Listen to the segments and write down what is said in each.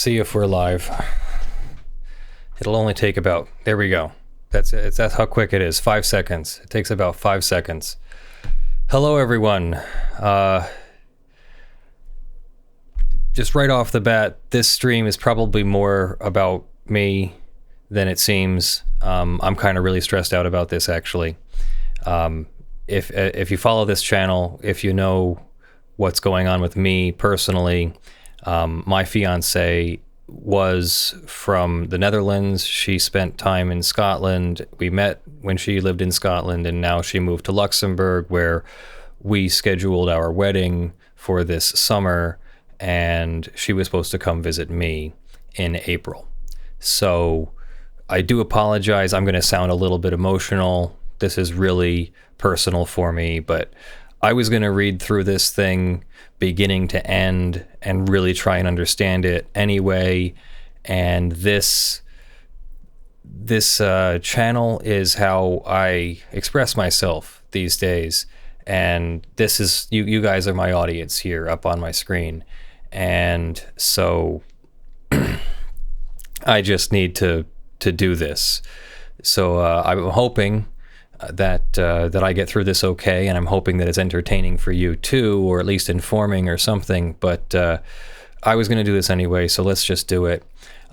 See if we're live. It'll only take about, there we go. That's it. That's how quick it is. 5 seconds. It takes about 5 seconds. Hello, everyone. Just right off the bat, this stream is probably more about me than it seems. I'm kind of really stressed out about this, actually. If you follow this channel, if you know what's going on with me personally, my fiance was from the Netherlands. She spent time in Scotland. We met when she lived in Scotland, and now she moved to Luxembourg, where we scheduled our wedding for this summer, and she was supposed to come visit me in April. So I do apologize. I'm going to sound a little bit emotional. This is really personal for me, but I was going to read through this thing beginning to end and really try and understand it anyway. And this channel is how I express myself these days. And this is, you guys are my audience here up on my screen. And so I just need to do this. So I'm hoping that I get through this okay, and I'm hoping that it's entertaining for you too, or at least informing or something. But I was going to do this anyway, so let's just do it.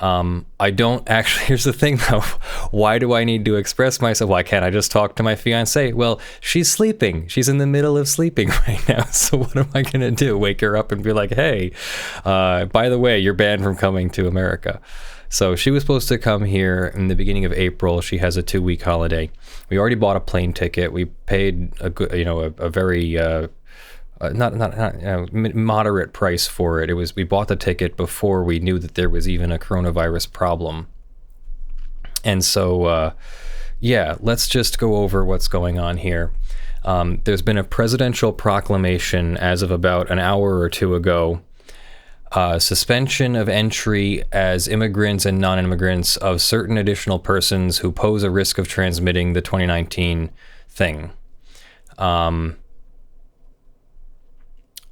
I don't actually, here's the thing though, why do I need to express myself? Why can't I just talk to my fiance? Well, she's sleeping. She's in the middle of sleeping right now, so what am I going to do? Wake her up and be like, hey, by the way, you're banned from coming to America. So she was supposed to come here in the beginning of April. She has a 2-week holiday. We already bought a plane ticket. We paid a good, a very moderate price for it. We bought the ticket before we knew that there was even a coronavirus problem. And so, let's just go over what's going on here. There's been a presidential proclamation as of about an hour or two ago. Suspension of entry as immigrants and non-immigrants of certain additional persons who pose a risk of transmitting the 2019 thing. I'm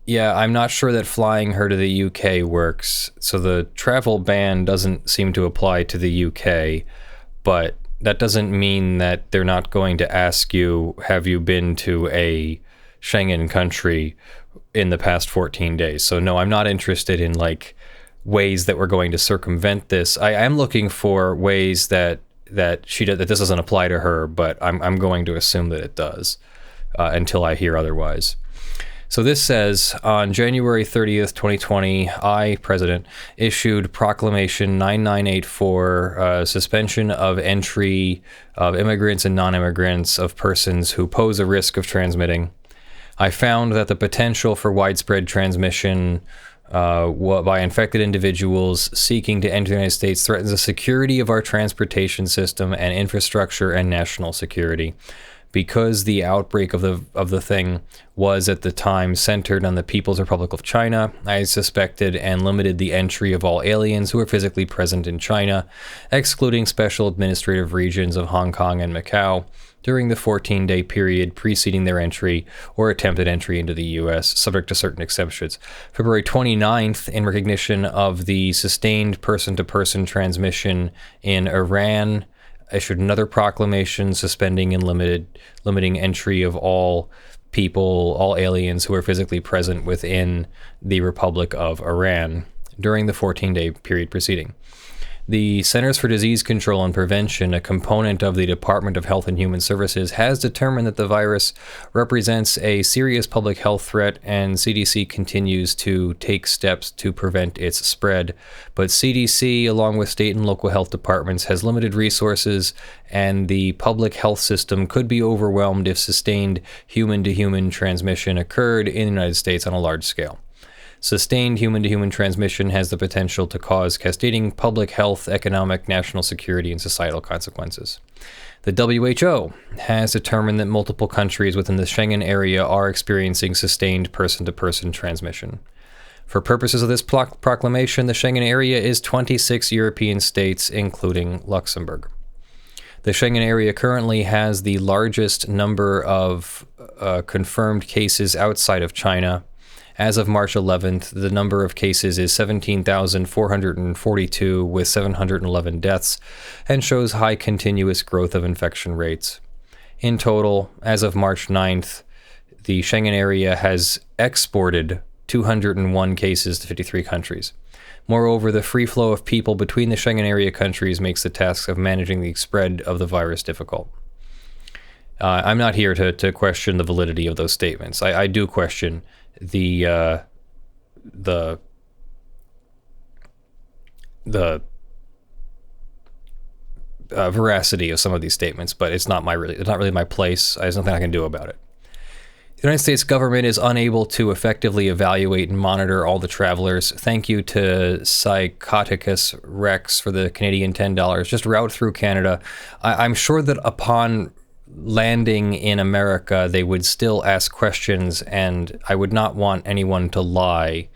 not sure that flying her to the UK works. So the travel ban doesn't seem to apply to the UK, but that doesn't mean that they're not going to ask you, have you been to a Schengen country in the past 14 days. So no, I'm not interested in ways that we're going to circumvent this. I am looking for ways that this doesn't apply to her, but I'm going to assume that it does until I hear otherwise. So this says, on January 30th, 2020, I, President, issued Proclamation 9984, suspension of entry of immigrants and non-immigrants of persons who pose a risk of transmitting. I found that the potential for widespread transmission by infected individuals seeking to enter the United States threatens the security of our transportation system and infrastructure and national security. Because the outbreak of the thing was at the time centered on the People's Republic of China, I suspected and limited the entry of all aliens who are physically present in China, excluding special administrative regions of Hong Kong and Macau, during the 14-day period preceding their entry or attempted entry into the U.S., subject to certain exceptions. February 29th, in recognition of the sustained person-to-person transmission in Iran, issued another proclamation suspending and limiting entry of all aliens who are physically present within the Republic of Iran during the 14-day period preceding. The Centers for Disease Control and Prevention, a component of the Department of Health and Human Services, has determined that the virus represents a serious public health threat, and CDC continues to take steps to prevent its spread. But CDC, along with state and local health departments, has limited resources, and the public health system could be overwhelmed if sustained human-to-human transmission occurred in the United States on a large scale. Sustained human-to-human transmission has the potential to cause cascading public health, economic, national security, and societal consequences. The WHO has determined that multiple countries within the Schengen area are experiencing sustained person-to-person transmission. For purposes of this proclamation, the Schengen area is 26 European states, including Luxembourg. The Schengen area currently has the largest number of confirmed cases outside of China, As of March 11th, the number of cases is 17,442 with 711 deaths, and shows high continuous growth of infection rates. In total, as of March 9th, the Schengen area has exported 201 cases to 53 countries. Moreover, the free flow of people between the Schengen area countries makes the task of managing the spread of the virus difficult. I'm not here to question the validity of those statements. I do question the veracity of some of these statements, but it's not really my place. There's nothing I can do about it. The United States government is unable to effectively evaluate and monitor all the travelers. Thank you to Psychoticus Rex for the Canadian $10. Just route through Canada. I'm sure that upon landing in America, they would still ask questions, and I would not want anyone to lie,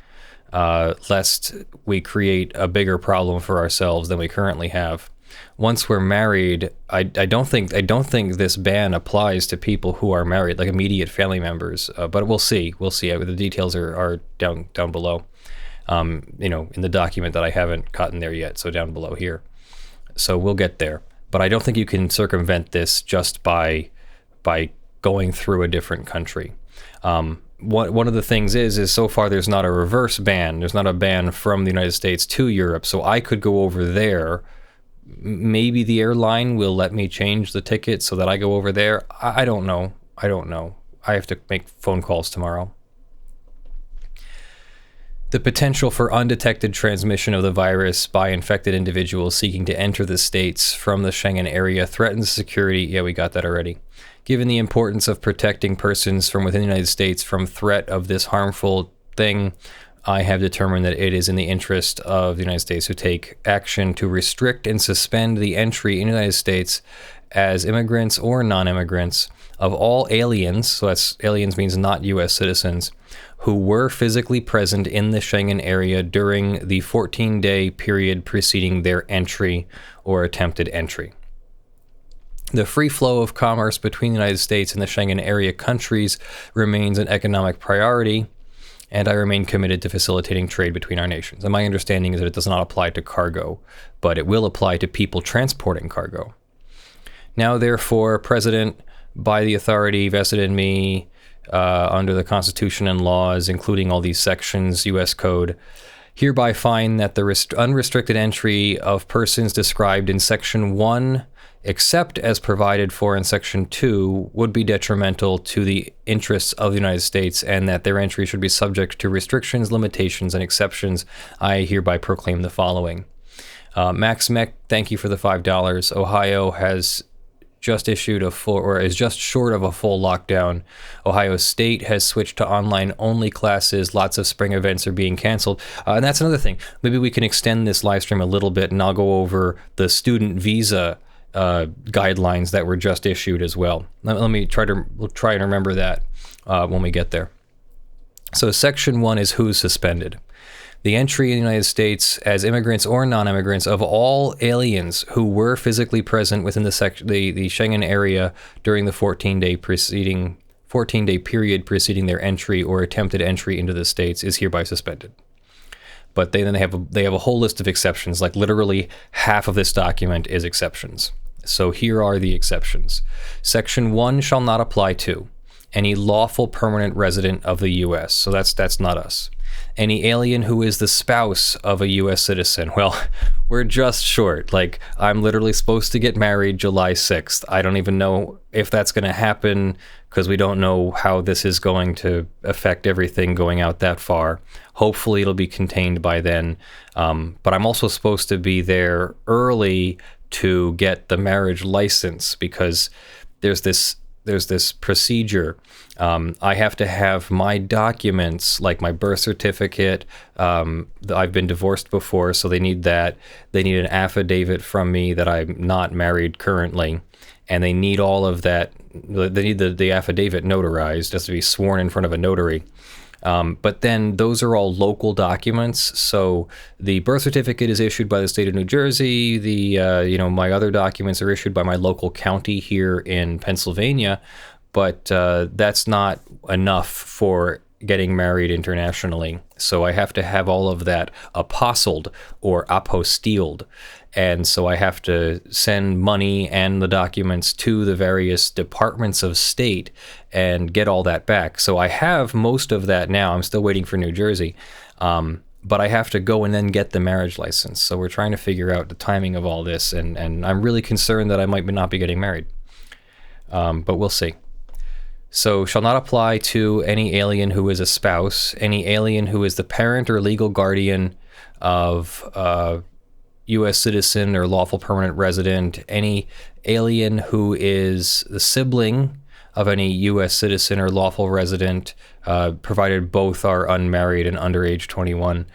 lest we create a bigger problem for ourselves than we currently have. Once we're married, I don't think this ban applies to people who are married, like immediate family members. But we'll see. The details are down below. In the document that I haven't gotten there yet, so down below here. So we'll get there. But I don't think you can circumvent this just by going through a different country. One of the things is so far there's not a reverse ban. There's not a ban from the United States to Europe. So I could go over there. Maybe the airline will let me change the ticket so that I go over there. I don't know. I have to make phone calls tomorrow. The potential for undetected transmission of the virus by infected individuals seeking to enter the States from the Schengen area threatens security. Yeah, we got that already. Given the importance of protecting persons from within the United States from threat of this harmful thing, I have determined that it is in the interest of the United States to take action to restrict and suspend the entry in the United States as immigrants or non-immigrants of all aliens, so that's aliens means not U.S. citizens, who were physically present in the Schengen area during the 14-day period preceding their entry or attempted entry. The free flow of commerce between the United States and the Schengen area countries remains an economic priority, and I remain committed to facilitating trade between our nations. And my understanding is that it does not apply to cargo, but it will apply to people transporting cargo. Now, therefore, President, by the authority vested in me under the Constitution and laws, including all these sections, U.S. Code, hereby find that the unrestricted entry of persons described in Section 1, except as provided for in Section 2, would be detrimental to the interests of the United States, and that their entry should be subject to restrictions, limitations, and exceptions. I hereby proclaim the following. Max Mech, thank you for the $5. Ohio has just issued is just short of a full lockdown. Ohio State has switched to online-only classes. Lots of spring events are being canceled. And that's another thing. Maybe we can extend this live stream a little bit, and I'll go over the student visa guidelines that were just issued as well. We'll try and remember that when we get there. So Section 1 is who's suspended. The entry in the United States as immigrants or non-immigrants of all aliens who were physically present within the Schengen area during the 14-day period preceding their entry or attempted entry into the States is hereby suspended. But they have a whole list of exceptions. Like literally half of this document is exceptions. So here are the exceptions. Section 1 shall not apply to any lawful permanent resident of the U.S. So that's not us. Any alien who is the spouse of a U.S. citizen. Well, we're just short. Like, I'm literally supposed to get married July 6th. I don't even know if that's going to happen because we don't know how this is going to affect everything going out that far. Hopefully it'll be contained by then. But I'm also supposed to be there early to get the marriage license because there's this procedure. I have to have my documents, like my birth certificate. I've been divorced before, so they need that. They need an affidavit from me that I'm not married currently, and they need all of that. They need the affidavit notarized. It has to be sworn in front of a notary. But then those are all local documents. So the birth certificate is issued by the state of New Jersey. My other documents are issued by my local county here in Pennsylvania. But that's not enough for getting married internationally. So I have to have all of that apostilled or apostilled. And so I have to send money and the documents to the various departments of state and get all that back. So I have most of that now. I'm still waiting for New Jersey. But I have to go and then get the marriage license. So we're trying to figure out the timing of all this. And I'm really concerned that I might not be getting married. But we'll see. So shall not apply to any alien who is a spouse, any alien who is the parent or legal guardian of U.S. citizen or lawful permanent resident, any alien who is the sibling of any U.S. citizen or lawful resident, provided both are unmarried and under age 21.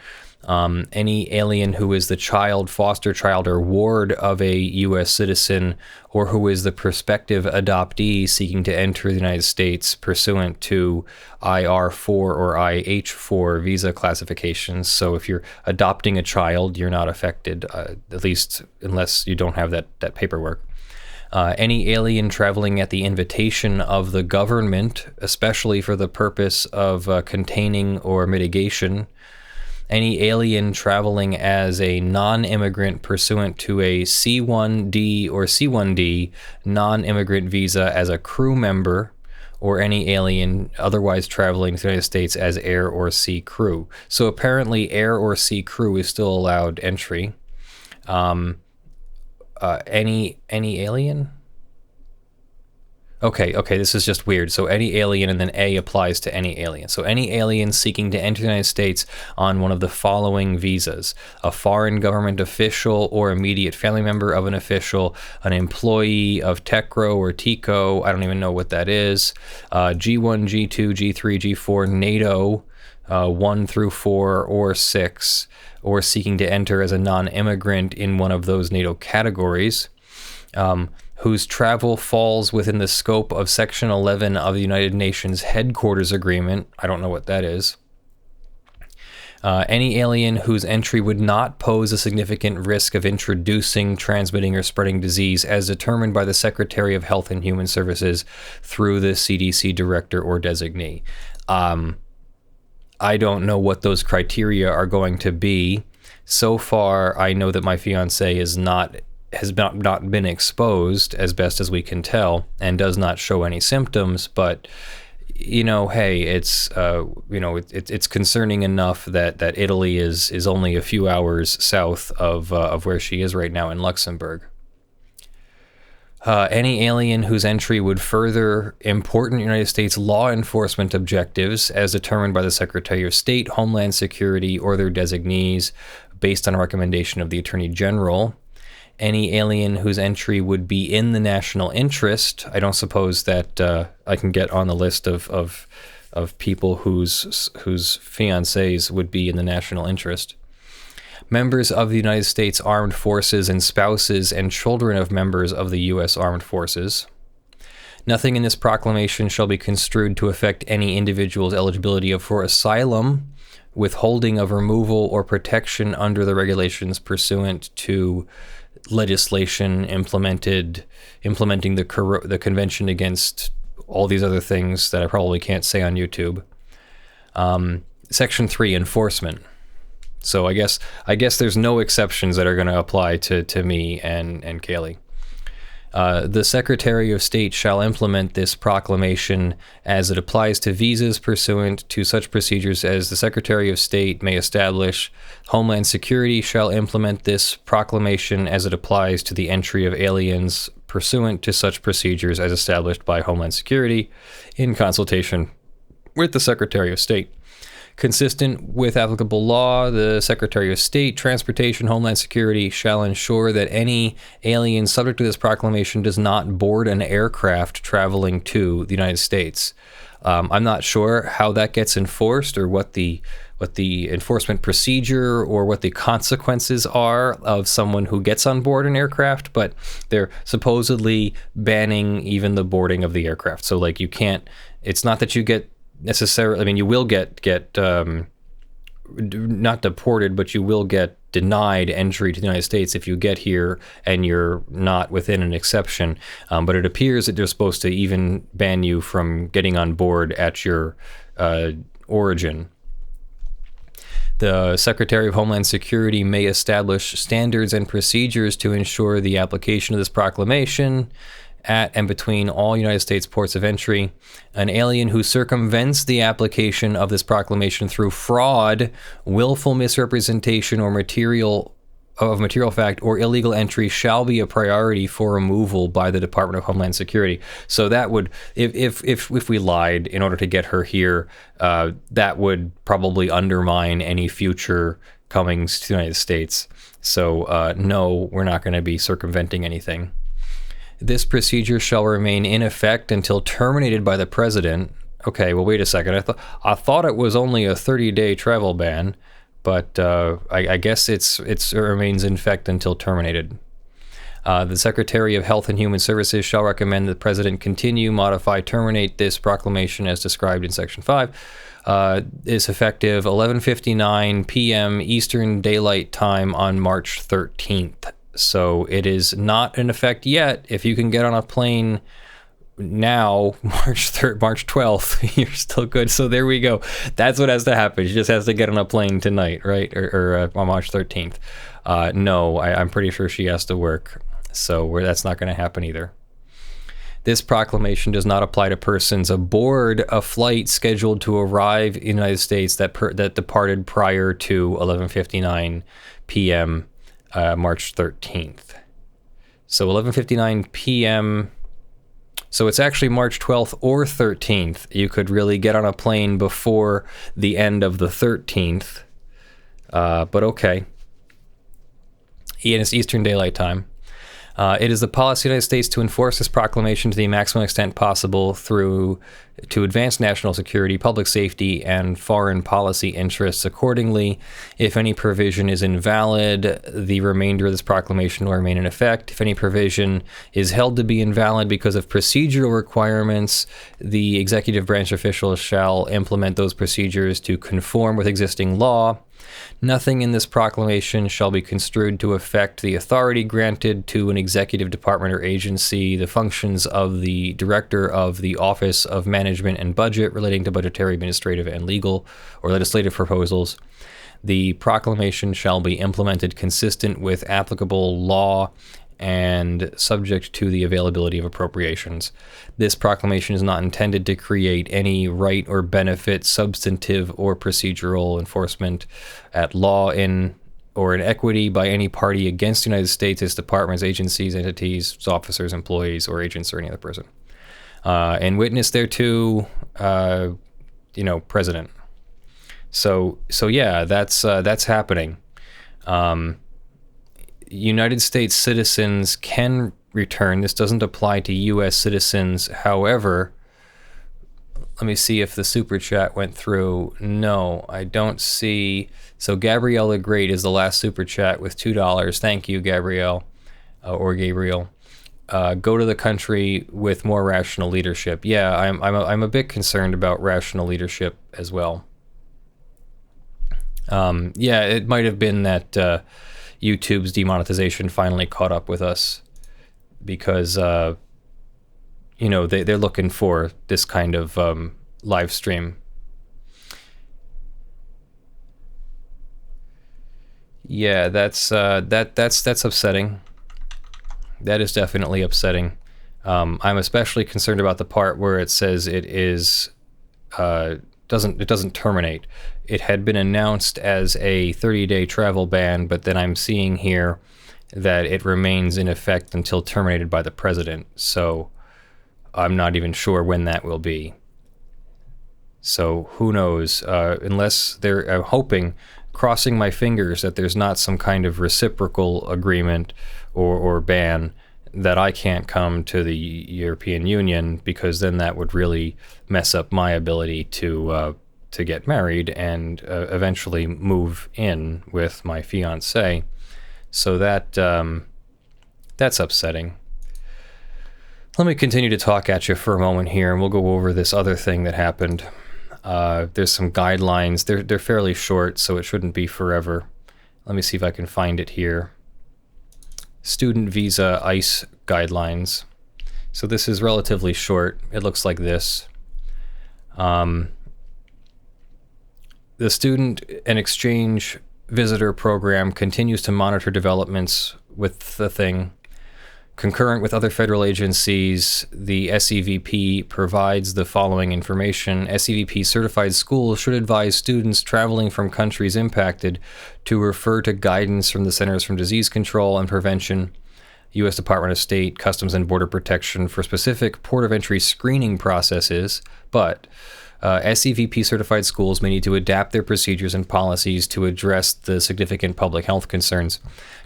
Any alien who is the child, foster child, or ward of a U.S. citizen, or who is the prospective adoptee seeking to enter the United States pursuant to IR4 or IH4 visa classifications. So if you're adopting a child, you're not affected, at least unless you don't have that paperwork. Any alien traveling at the invitation of the government, especially for the purpose of containing or mitigation. Any alien traveling as a non-immigrant pursuant to a C1D or C1D non-immigrant visa as a crew member, or any alien otherwise traveling to the United States as air or sea crew. So apparently air or sea crew is still allowed entry. Any alien? Okay, this is just weird. So any alien, and then A applies to any alien. So any alien seeking to enter the United States on one of the following visas: a foreign government official or immediate family member of an official, an employee of TECRO or TICO, I don't even know what that is, G1, G2, G3, G4, NATO, 1 through 4 or 6, or seeking to enter as a non-immigrant in one of those NATO categories, whose travel falls within the scope of Section 11 of the United Nations Headquarters Agreement. I don't know what that is. Any alien whose entry would not pose a significant risk of introducing, transmitting, or spreading disease as determined by the Secretary of Health and Human Services through the CDC director or designee. I don't know what those criteria are going to be. So far, I know that my fiance has not been exposed, as best as we can tell, and does not show any symptoms. But hey, it's it's concerning enough that Italy is only a few hours south of where she is right now in Luxembourg. Any alien whose entry would further important United States law enforcement objectives as determined by the Secretary of State, Homeland Security, or their designees, based on a recommendation of the Attorney General. Any alien whose entry would be in the national interest. I don't suppose that I can get on the list of people whose fiancés would be in the national interest. Members of the United States Armed Forces and spouses and children of members of the U.S. Armed Forces. Nothing in this proclamation shall be construed to affect any individual's eligibility for asylum, withholding of removal, or protection under the regulations pursuant to legislation implementing the Convention against all these other things that I probably can't say on YouTube. Section 3, enforcement. So I guess there's no exceptions that are going to apply to me and Kaylee. The Secretary of State shall implement this proclamation as it applies to visas pursuant to such procedures as the Secretary of State may establish. Homeland Security shall implement this proclamation as it applies to the entry of aliens pursuant to such procedures as established by Homeland Security in consultation with the Secretary of State. Consistent with applicable law, the Secretary of State, Transportation, Homeland Security shall ensure that any alien subject to this proclamation does not board an aircraft traveling to the United States. I'm not sure how that gets enforced, or what the enforcement procedure or what the consequences are of someone who gets on board an aircraft, but they're supposedly banning even the boarding of the aircraft. So like you can't, it's not that you get necessarily, I mean, you will get not deported, but you will get denied entry to the United States if you get here and you're not within an exception. But it appears that they're supposed to even ban you from getting on board at your origin. The Secretary of Homeland Security may establish standards and procedures to ensure the application of this proclamation at and between all United States ports of entry. An alien who circumvents the application of this proclamation through fraud, willful misrepresentation, or material fact or illegal entry shall be a priority for removal by the Department of Homeland Security. So that would, if we lied in order to get her here, that would probably undermine any future comings to the United States. So no, we're not going to be circumventing anything. This procedure shall remain in effect until terminated by the president. Okay, well, wait a second. I thought it was only a 30-day travel ban, but I guess it remains in effect until terminated. The Secretary of Health and Human Services shall recommend the President continue, modify, terminate this proclamation as described in Section 5. Is effective 11:59 p.m. Eastern Daylight Time on March 13th. So it is not in effect yet. If you can get on a plane now, March 12th, you're still good. So there we go. That's what has to happen. She just has to get on a plane tonight, right? Or on March 13th. No, I'm pretty sure she has to work. So that's not going to happen either. This proclamation does not apply to persons aboard a flight scheduled to arrive in the United States that departed prior to 11:59 p.m. March 13th. So 11:59 p.m. So it's actually March 12th or 13th. You could really get on a plane before the end of the 13th. But okay. And it's Eastern Daylight Time. It is the policy of the United States to enforce this proclamation to the maximum extent possible to advance national security, public safety, and foreign policy interests. Accordingly, if any provision is invalid, the remainder of this proclamation will remain in effect. If any provision is held to be invalid because of procedural requirements, the executive branch officials shall implement those procedures to conform with existing law. Nothing in this proclamation shall be construed to affect the authority granted to an executive department or agency, the functions of the director of the Office of Management and Budget relating to budgetary, administrative, and legal or legislative proposals. The proclamation shall be implemented consistent with applicable law and subject to the availability of appropriations. This proclamation is not intended to create any right or benefit, substantive or procedural enforcement at law in equity by any party against the United States, its departments, agencies, entities, its officers, employees, or agents, or any other person. And witness thereto, president. So yeah, that's happening. United States citizens can return. This doesn't apply to U.S. citizens. However, let me see if the super chat went through. No, I don't see. So Gabrielle the Great is the last super chat with $2. Thank you, Gabrielle, or Gabriel. Go to the country with more rational leadership. Yeah, I'm a bit concerned about rational leadership as well. Yeah, it might have been that YouTube's demonetization finally caught up with us because, they're looking for this kind of live stream. Yeah, that's upsetting. That is definitely upsetting. I'm especially concerned about the part where it says it is doesn't terminate. It had been announced as a 30-day travel ban, but then I'm seeing here that it remains in effect until terminated by the president. So I'm not even sure when that will be. So who knows? Unless I'm hoping, crossing my fingers that there's not some kind of reciprocal agreement or ban that I can't come to the European Union, because then that would really mess up my ability to get married and eventually move in with my fiancée. So that's upsetting. Let me continue to talk at you for a moment here, and we'll go over this other thing that happened. There's some guidelines. They're fairly short, so it shouldn't be forever. Let me see if I can find it here. Student visa ICE guidelines. So this is relatively short. It looks like this. The student and exchange visitor program continues to monitor developments with the thing. Concurrent with other federal agencies, the SEVP provides the following information. SEVP certified schools should advise students traveling from countries impacted to refer to guidance from the Centers for Disease Control and Prevention, U.S. Department of State, Customs and Border Protection for specific port of entry screening processes, but SEVP certified schools may need to adapt their procedures and policies to address the significant public health concerns.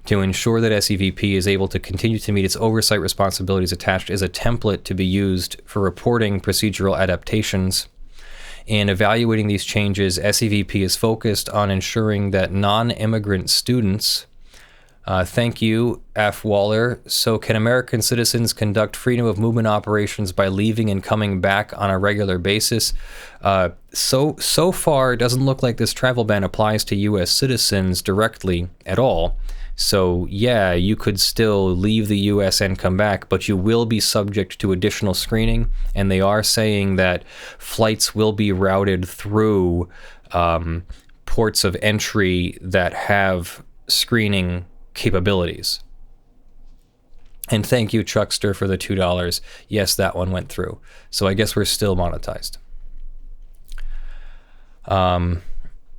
To ensure that SEVP is able to continue to meet its oversight responsibilities, attached is a template to be used for reporting procedural adaptations. In evaluating these changes, SEVP is focused on ensuring that non-immigrant students thank you, F. Waller. So can American citizens conduct freedom of movement operations by leaving and coming back on a regular basis? So far, it doesn't look like this travel ban applies to U.S. citizens directly at all. So yeah, you could still leave the U.S. and come back, but you will be subject to additional screening. And they are saying that flights will be routed through ports of entry that have screening capabilities. And thank you, Chuckster, for the $2. Yes, that one went through. So I guess we're still monetized.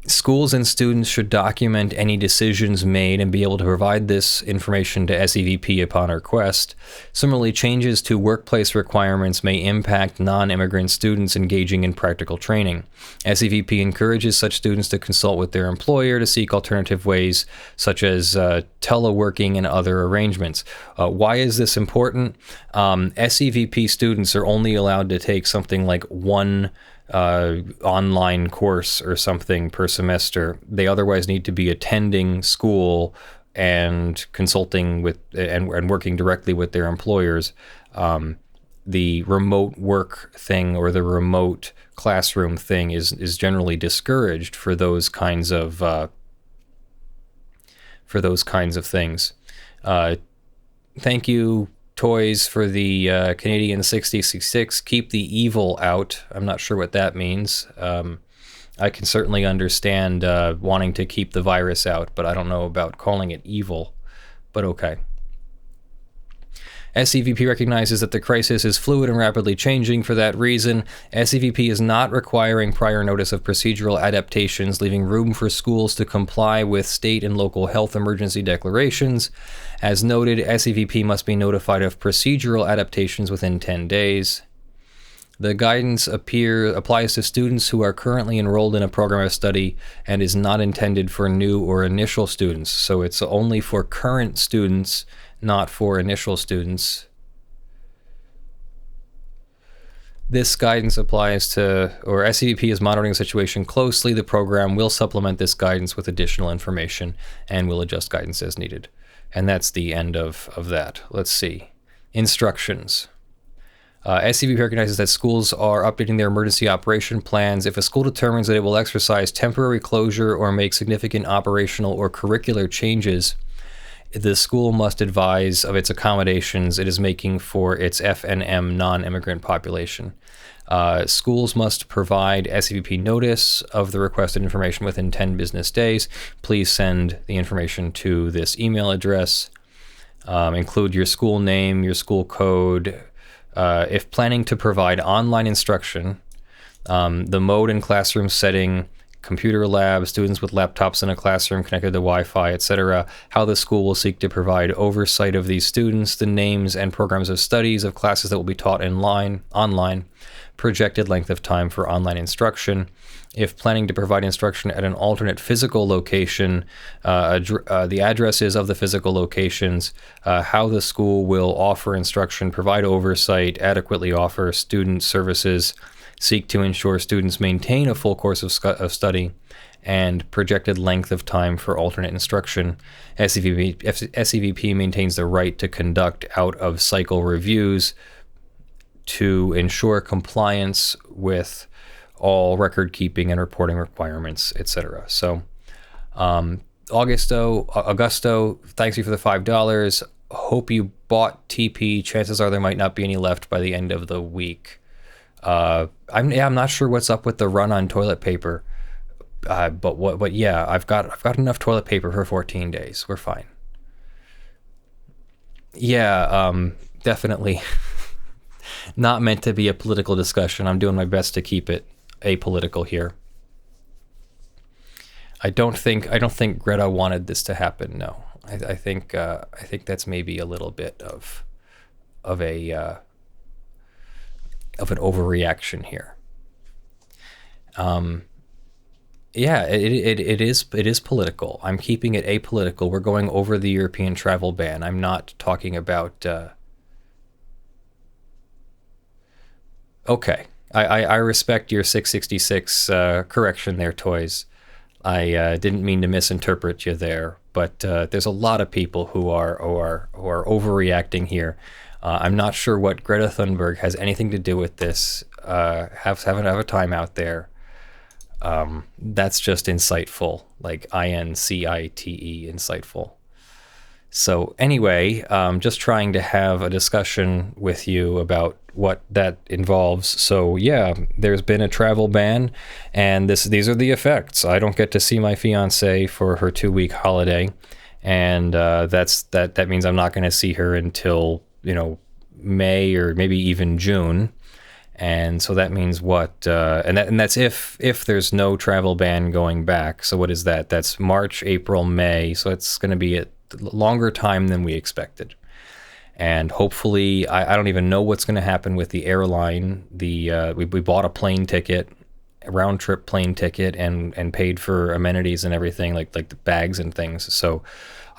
Schools and students should document any decisions made and be able to provide this information to SEVP upon request. Similarly, changes to workplace requirements may impact non-immigrant students engaging in practical training. SEVP encourages such students to consult with their employer to seek alternative ways, such as teleworking and other arrangements. Why is this important? SEVP students are only allowed to take something like one online course or something per semester. They otherwise need to be attending school and consulting with and working directly with their employers. The remote work thing or the remote classroom thing is generally discouraged for those kinds of things. Thank you, Toys, for the Canadian 6066. Keep the evil out. I'm not sure what that means. I can certainly understand wanting to keep the virus out, but I don't know about calling it evil. But okay. SEVP recognizes that the crisis is fluid and rapidly changing. For that reason, SEVP is not requiring prior notice of procedural adaptations, leaving room for schools to comply with state and local health emergency declarations. As noted, SEVP must be notified of procedural adaptations within 10 days. The guidance applies to students who are currently enrolled in a program of study and is not intended for new or initial students. So it's only for current students, not for initial students. This guidance applies to, or SEVP is monitoring the situation closely. The program will supplement this guidance with additional information and will adjust guidance as needed. And that's the end of that. Let's see. Instructions. SEVP recognizes that schools are updating their emergency operation plans. If a school determines that it will exercise temporary closure or make significant operational or curricular changes, the school must advise of its accommodations it is making for its FNM non-immigrant population. Schools must provide SEVP notice of the requested information within 10 business days. Please send the information to this email address. Include your school name, your school code. If planning to provide online instruction, the mode and classroom setting, computer lab, students with laptops in a classroom connected to Wi-Fi, etc., how the school will seek to provide oversight of these students, the names and programs of studies of classes that will be taught online, projected length of time for online instruction. If planning to provide instruction at an alternate physical location, the addresses of the physical locations, how the school will offer instruction, provide oversight, adequately offer student services, seek to ensure students maintain a full course of study, and projected length of time for alternate instruction. SEVP maintains the right to conduct out-of-cycle reviews to ensure compliance with all record keeping and reporting requirements, etc. So, Augusto, thanks you for the $5. Hope you bought TP. Chances are there might not be any left by the end of the week. I'm not sure what's up with the run on toilet paper. But yeah, I've got enough toilet paper for 14 days. We're fine. Yeah, definitely not meant to be a political discussion. I'm doing my best to keep it apolitical here. I don't think Greta wanted this to happen. No, I think that's maybe a little bit of an overreaction here. Yeah, it is political. I'm keeping it apolitical. We're going over the European travel ban. I'm not talking about. Okay, I respect your 666 correction there, Toys. I didn't mean to misinterpret you there, but there's a lot of people who are overreacting here. I'm not sure what Greta Thunberg has anything to do with this. Have a time out there. That's just insightful, like INCITE, insightful. So anyway, just trying to have a discussion with you about what that involves. So yeah, there's been a travel ban, and these are the effects. I don't get to see my fiance for her 2-week holiday, and that means I'm not going to see her until May or maybe even June. And so that means what? And that's if there's no travel ban going back. So what is that? That's March, April, May. So it's going to be a longer time than we expected. And hopefully, I don't even know what's going to happen with the airline. We bought a plane ticket, a round trip plane ticket, and paid for amenities and everything, like the bags and things. So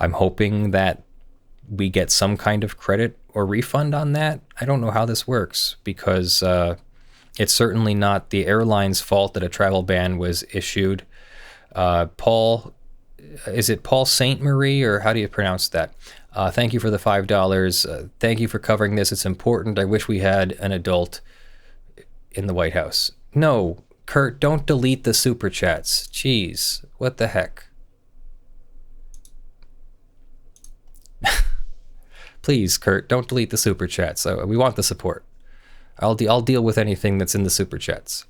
I'm hoping that we get some kind of credit or refund on that. I don't know how this works, because it's certainly not the airline's fault that a travel ban was issued. Is it Paul Saint Marie, or how do you pronounce that? Thank you for the $5. Thank you for covering this. It's important. I wish we had an adult in the White House. No, Kurt, don't delete the super chats. Jeez, what the heck? Please, Kurt, don't delete the super chats. We want the support. I'll deal with anything that's in the super chats.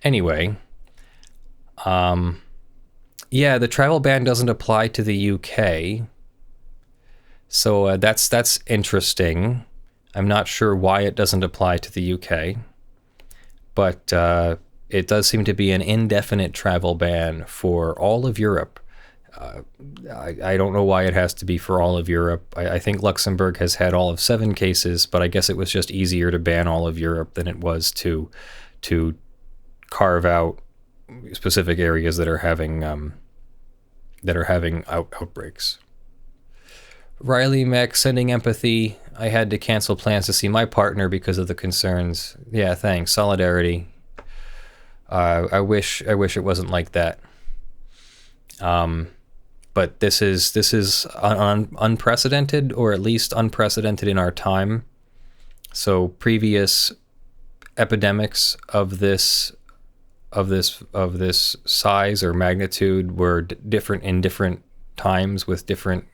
Anyway, yeah, the travel ban doesn't apply to the UK, so that's interesting. I'm not sure why it doesn't apply to the UK, but it does seem to be an indefinite travel ban for all of Europe. I don't know why it has to be for all of Europe. I think Luxembourg has had all of 7 cases, but I guess it was just easier to ban all of Europe than it was to carve out specific areas that are having outbreaks. Riley Mack sending empathy. I had to cancel plans to see my partner because of the concerns. Yeah, thanks. Solidarity. I wish it wasn't like that. But this is unprecedented, or at least unprecedented in our time. So previous epidemics of this size or magnitude were different in different times with different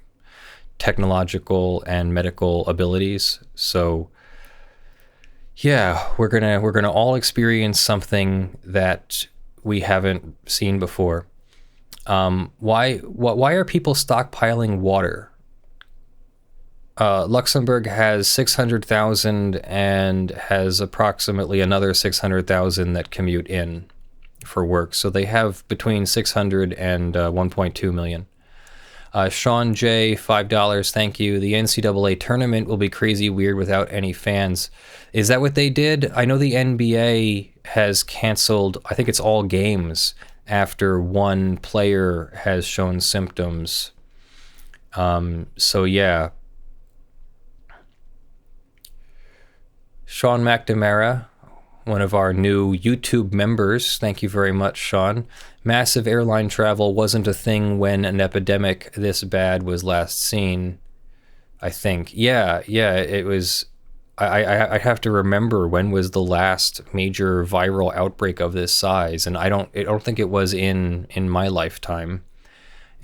technological and medical abilities. So yeah, we're gonna all experience something that we haven't seen before. Why are people stockpiling water? Luxembourg has 600,000 and has approximately another 600,000 that commute in for work. So they have between 600 and 1.2 million. Sean J, $5, thank you. The NCAA tournament will be crazy weird without any fans. Is that what they did? I know the NBA has canceled, I think it's all games, after one player has shown symptoms. So yeah. Sean McNamara, one of our new YouTube members. Thank you very much, Sean. Massive airline travel wasn't a thing when an epidemic this bad was last seen, I think. Yeah, it was. I have to remember when was the last major viral outbreak of this size, and I don't think it was in my lifetime,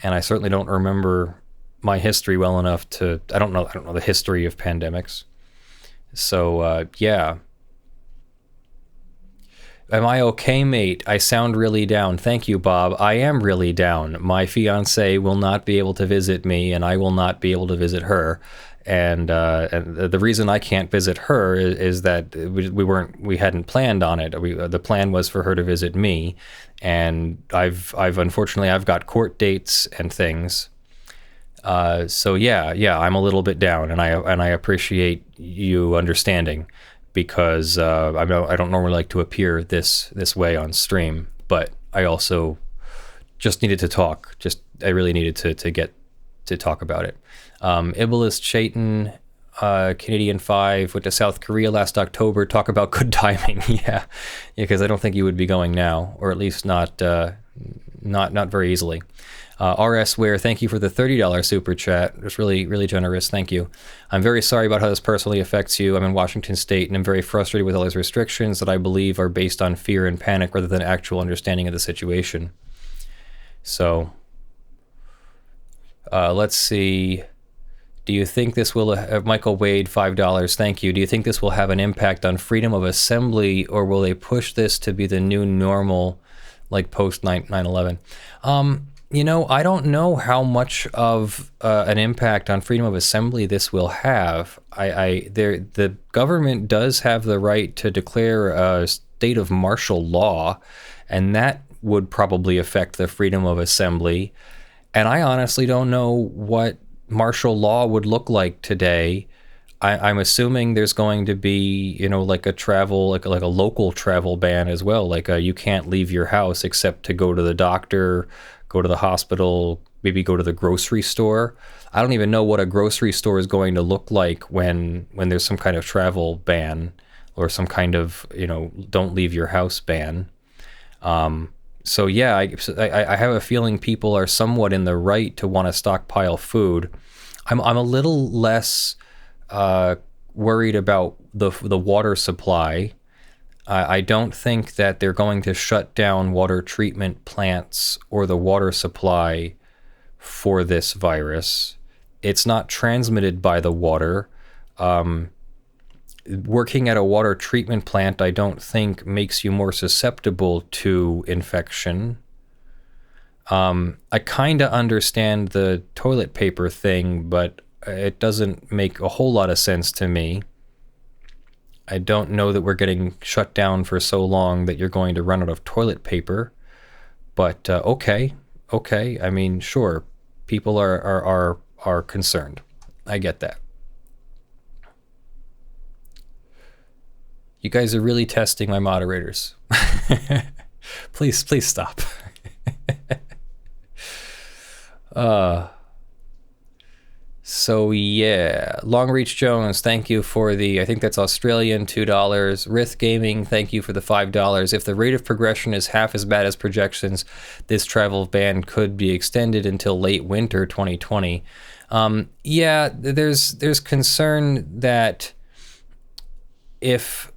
and I certainly don't remember my history well enough to. I don't know the history of pandemics. So yeah. Am I okay, mate? I sound really down. Thank you, Bob. I am really down. My fiance will not be able to visit me, and I will not be able to visit her. And the reason I can't visit her is that we hadn't planned on it. The plan was for her to visit me, and I've unfortunately I've got court dates and things. So yeah, I'm a little bit down, and I appreciate you understanding, because I don't normally like to appear this way on stream, but I also just needed to talk. I really needed to get to talk about it. Iblis Chayton, Canadian 5, went to South Korea last October. Talk about good timing. Yeah, because I don't think you would be going now, or at least not very easily. RS Ware, thank you for the $30 super chat. It was really, really generous. Thank you. I'm very sorry about how this personally affects you. I'm in Washington State, and I'm very frustrated with all these restrictions that I believe are based on fear and panic rather than actual understanding of the situation. So, let's see. Do you think this will, Michael Wade, $5, thank you. Do you think this will have an impact on freedom of assembly, or will they push this to be the new normal, like post 9/11? I don't know how much of an impact on freedom of assembly this will have. The government does have the right to declare a state of martial law, and that would probably affect the freedom of assembly. And I honestly don't know what martial law would look like today. I'm assuming there's going to be, like a local travel ban as well. Like you can't leave your house except to go to the doctor, go to the hospital, maybe go to the grocery store. I don't even know what a grocery store is going to look like when there's some kind of travel ban or some kind of, don't leave your house ban. So yeah, I have a feeling people are somewhat in the right to want to stockpile food. I'm a little less worried about the water supply. I don't think that they're going to shut down water treatment plants or the water supply for this virus. It's not transmitted by the water. Working at a water treatment plant, I don't think makes you more susceptible to infection. I kind of understand the toilet paper thing, but it doesn't make a whole lot of sense to me. I don't know that we're getting shut down for so long that you're going to run out of toilet paper, but okay. I mean, sure, people are concerned. I get that. You guys are really testing my moderators. Please stop. So yeah, Longreach Jones, thank you for I think that's Australian, $2. Rith Gaming, thank you for the $5. If the rate of progression is half as bad as projections, this travel ban could be extended until late winter 2020. Yeah, there's concern that if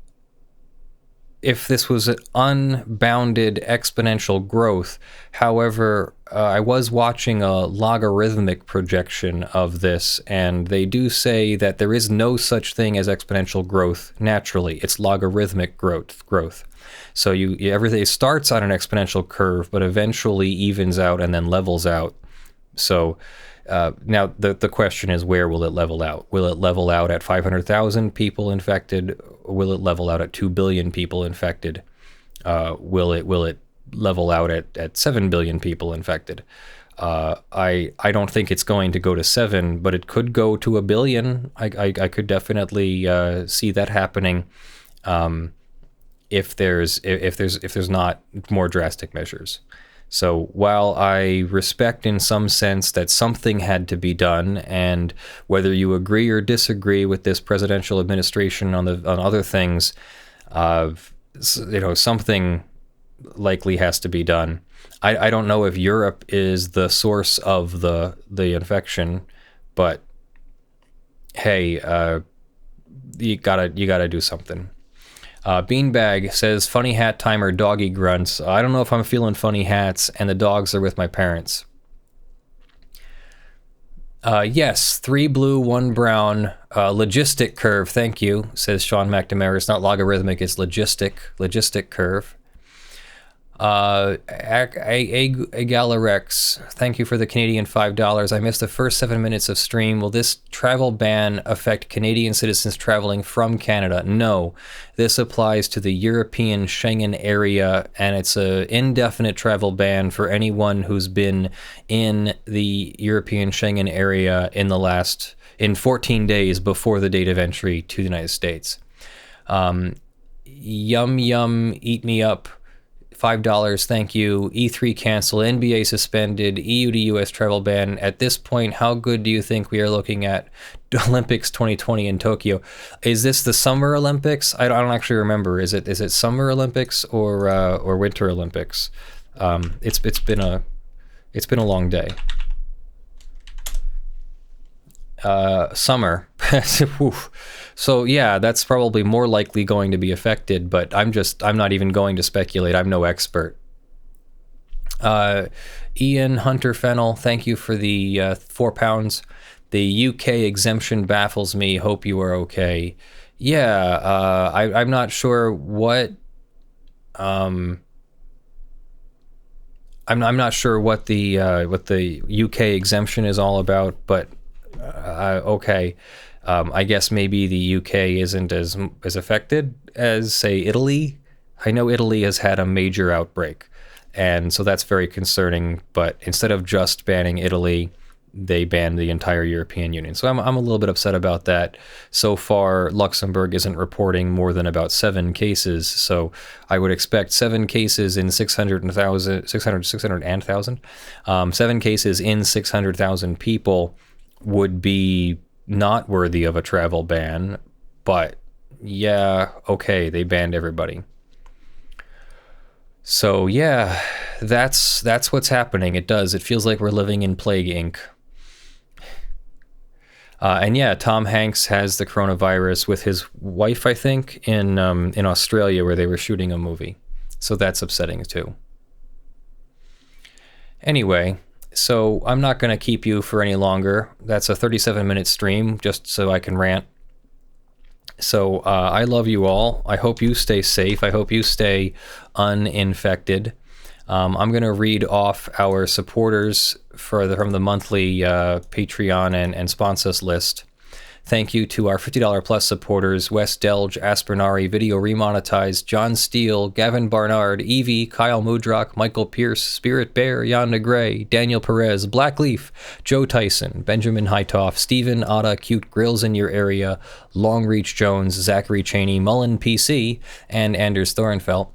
this was an unbounded exponential growth. However, I was watching a logarithmic projection of this, and they do say that there is no such thing as exponential growth naturally. It's logarithmic growth. So everything starts on an exponential curve, but eventually evens out and then levels out. So now the question is, where will it level out? Will it level out at 500,000 people infected? Or will it level out at 2 billion people infected? Will it level out at 7 billion people infected? I don't think it's going to go to 7, but it could go to 1 billion. I could definitely see that happening if there's not more drastic measures. So while I respect in some sense that something had to be done, and whether you agree or disagree with this presidential administration on other things, something likely has to be done. I don't know if Europe is the source of the infection, but hey, you gotta do something. Beanbag says, funny hat timer, doggy grunts. I don't know if I'm feeling funny hats, and the dogs are with my parents. Yes, 3 blue, 1 brown. Logistic curve, thank you, says Sean McNamara. It's not logarithmic, it's logistic curve. Agalarex, thank you for the Canadian $5. I missed the first 7 minutes of stream. Will this travel ban affect Canadian citizens traveling from Canada? No. This applies to the European Schengen area, and it's an indefinite travel ban for anyone who's been in the European Schengen area in 14 days before the date of entry to the United States. Yum Yum Eat Me Up, $5, thank you. E3 cancel, NBA suspended, EU to US travel ban. At this point, how good do you think we are looking at Olympics 2020 in Tokyo? Is this the Summer Olympics? I don't actually remember. Is it Summer Olympics or Winter Olympics? It's been a long day. Summer. So yeah, that's probably more likely going to be affected, but I'm not even going to speculate. I'm no expert. Ian Hunter Fennel, thank you for the £4. The UK exemption baffles me. Hope you are okay. Yeah, I'm not sure what I'm not sure what the UK exemption is all about, but okay. I guess maybe the UK isn't as affected as, say, Italy. I know Italy has had a major outbreak, and so that's very concerning. But instead of just banning Italy, they banned the entire European Union. So I'm a little bit upset about that. So far, Luxembourg isn't reporting more than about 7 cases. So I would expect 7 cases in 600,000. 7 cases in 600,000 people would be not worthy of a travel ban, but yeah, okay, they banned everybody. So yeah, that's what's happening. It feels like we're living in Plague Inc. And yeah, Tom Hanks has the coronavirus with his wife, I think, in Australia, where they were shooting a movie. So that's upsetting too. Anyway, so I'm not going to keep you for any longer. That's a 37-minute stream, just so I can rant. So I love you all. I hope you stay safe. I hope you stay uninfected. I'm going to read off our supporters from the monthly Patreon and sponsors list. Thank you to our $50 plus supporters: Wes Delj, Aspernari, Video Remonetized, John Steele, Gavin Barnard, Eevi, Kyle Mudrak, Michael Pearce, Spirit Bear, Jan Negrey, Daniel Perez, Blackleaf, Joe Tyson, Benjamin Hitov, Stephen, Ottah, Cute Grills in Your Area, Longreach Jones, Zachary Chaney, Mullen PC, and Anders Thorenfeldt.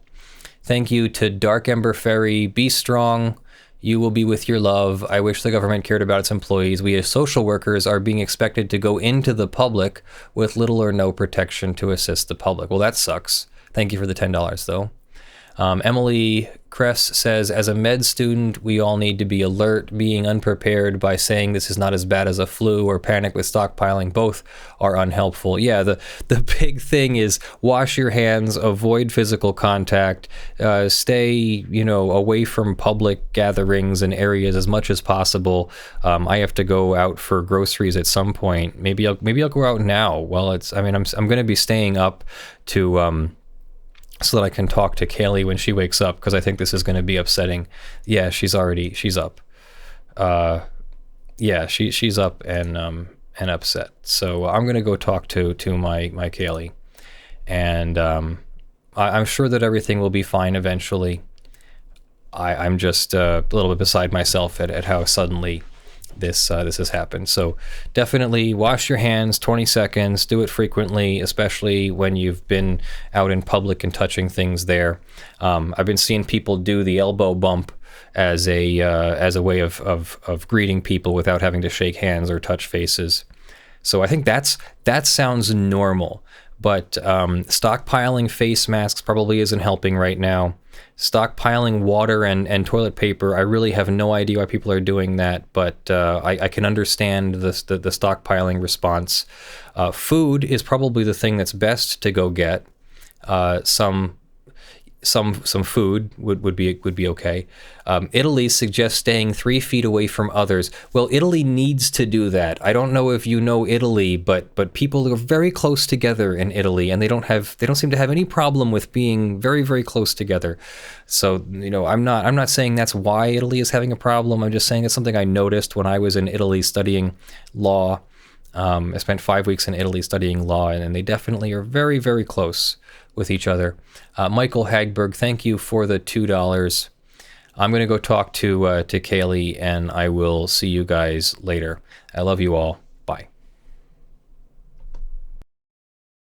Thank you to Dark Ember Ferry, Be Strong, You Will Be With Your Love. I wish the government cared about its employees. We as social workers are being expected to go into the public with little or no protection to assist the public. Well, that sucks. Thank you for the $10, though. Emily Kress says, as a med student, we all need to be alert. Being unprepared by saying this is not as bad as a flu or panic with stockpiling, both are unhelpful. Yeah, the big thing is wash your hands, avoid physical contact, stay, away from public gatherings and areas as much as possible. I have to go out for groceries at some point. Maybe I'll go out now. Well, I'm going to be staying up to so that I can talk to Kaylee when she wakes up, because I think this is going to be upsetting. Yeah, she's up. She's up and upset. So I'm going to go talk to my Kaylee, and I'm sure that everything will be fine eventually. I'm just a little bit beside myself at how suddenly this has happened. So definitely wash your hands, 20 seconds, do it frequently, especially when you've been out in public and touching things there. I've been seeing people do the elbow bump as a way of greeting people without having to shake hands or touch faces. So I think that sounds normal, but stockpiling face masks probably isn't helping right now. Stockpiling water and toilet paper, I really have no idea why people are doing that, but I can understand the stockpiling response. Food is probably the thing that's best to go get. some food would be okay. Italy suggests staying 3 feet away from others. Well, Italy needs to do that. I don't know if you know Italy, but people are very close together in Italy, and they don't seem to have any problem with being very, very close together. So, I'm not saying that's why Italy is having a problem. I'm just saying it's something I noticed when I was in Italy studying law. I spent 5 weeks in Italy studying law, and they definitely are very, very close with each other. Michael Hagberg, thank you for the $2. I'm going to go talk to Kaylee, and I will see you guys later. I love you all.